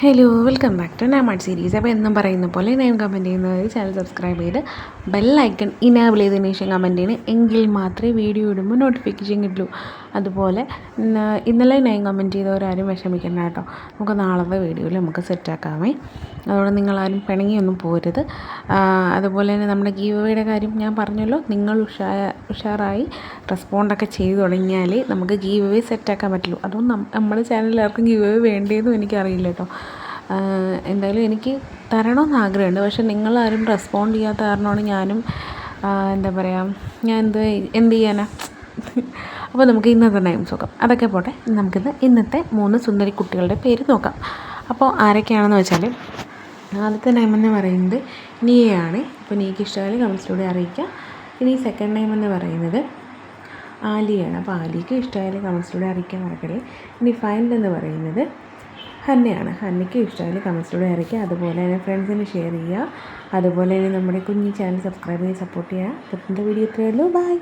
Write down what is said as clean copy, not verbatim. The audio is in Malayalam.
ഹലോ വെൽക്കം ബാക്ക് ടു നാമാർട്ട് സീരീസ്. അപ്പോൾ എന്നും പറയുന്ന പോലെ ഞാൻ കമൻറ്റ് ചെയ്യുന്നത് ചാനൽ സബ്സ്ക്രൈബ് ചെയ്ത് ബെല്ലൈക്കൺ ഇനേബിൾ ചെയ്തതിന് ശേഷം കമൻറ്റ് ചെയ്യണം. എങ്കിൽ മാത്രമേ വീഡിയോ ഇടുമ്പോൾ നോട്ടിഫിക്കേഷൻ കിട്ടുള്ളൂ. അതുപോലെ ഇന്നലെ ഞാൻ കമൻറ്റ് ചെയ്തവരാരും വിഷമിക്കേണ്ട കേട്ടോ. നമുക്ക് നാളത്തെ വീഡിയോയിൽ നമുക്ക് സെറ്റാക്കാമേ. അതുകൊണ്ട് നിങ്ങളാരും പിണങ്ങിയൊന്നും പോരുത്. അതുപോലെ തന്നെ നമ്മുടെ ഗീവ് അവേയുടെ കാര്യം ഞാൻ പറഞ്ഞല്ലോ. നിങ്ങൾ ഉഷാറായി റെസ്പോണ്ടൊക്കെ ചെയ്ത് തുടങ്ങിയാലേ നമുക്ക് ഗീവ് അവേ സെറ്റാക്കാൻ പറ്റുള്ളൂ. അതുകൊണ്ട് നമ്മുടെ ചാനലിൽ ആർക്കും ഗീവ് അവേ വേണ്ടതെന്നും എനിക്കറിയില്ല കേട്ടോ. എന്തായാലും എനിക്ക് തരണമെന്ന് ആഗ്രഹമുണ്ട്. പക്ഷെ നിങ്ങളാരും റെസ്പോണ്ട് ചെയ്യാത്ത കാരണമാണ് ഞാനും എന്താ പറയുക, ഞാൻ എന്ത് ചെയ്യാനാ. അപ്പോൾ നമുക്ക് ഇന്നത്തെ നെയിംസ് നോക്കാം. അതൊക്കെ പോട്ടെ, നമുക്കിന്ന് ഇന്നത്തെ 3 സുന്ദരി കുട്ടികളുടെ പേര് നോക്കാം. അപ്പോൾ ആരൊക്കെയാണെന്ന് വെച്ചാൽ, ആദ്യത്തെ നെയിമെന്ന് പറയുന്നത് നീയാണ്. അപ്പോൾ നീക്ക് ഇഷ്ടമായാലും കമൻസിലൂടെ അറിയിക്കുക. ഇനി സെക്കൻഡ് നെയിമെന്ന് പറയുന്നത് ആലിയാണ്. അപ്പോൾ ആലിക്ക് ഇഷ്ടമായാലും കമൻസിലൂടെ അറിയിക്കാൻ മറക്കല്ലേ. ഇനി ഫൈനൽ എന്ന് പറയുന്നത് ഹന്നയാണ്. ഹന്നയ്ക്ക് ഇഷ്ടമായാലും കമൻസിലൂടെ അറിയിക്കുക. അതുപോലെ തന്നെ ഫ്രണ്ട്സിന് ഷെയർ ചെയ്യുക. അതുപോലെ തന്നെ നമ്മുടെ കുഞ്ഞി ചാനൽ സബ്സ്ക്രൈബ് ചെയ്ത് സപ്പോർട്ട് ചെയ്യുക. അപ്പോൾ വീഡിയോ ഇത്രയേ ഉള്ളൂ. ബൈ.